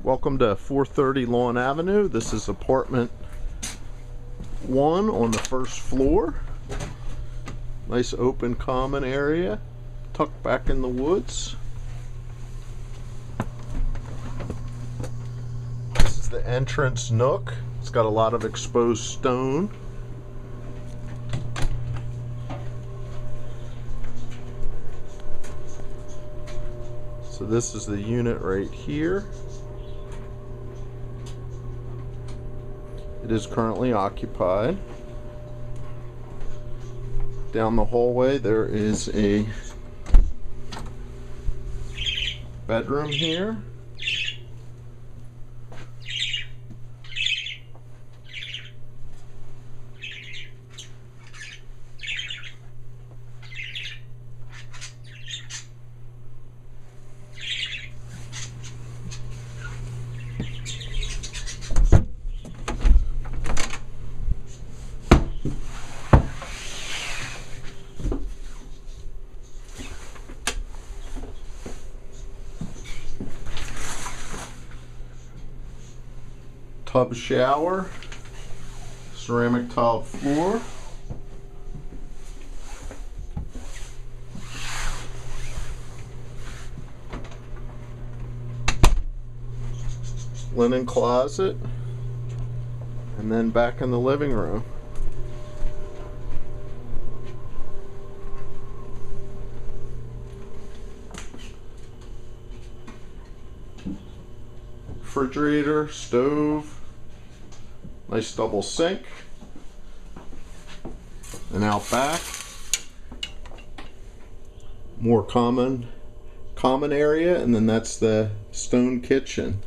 Welcome to 430 Lawn Avenue. This is apartment 1 on the first floor. Nice open common area tucked back in the woods. This is the entrance nook. It's got a lot of exposed stone. So this is the unit right here. It is currently occupied. Down the hallway there is a bedroom here. Tub shower, ceramic tiled floor, linen closet, and then back in the living room. Refrigerator, stove, nice double sink, and out back, more common area, and then that's the stone kitchen.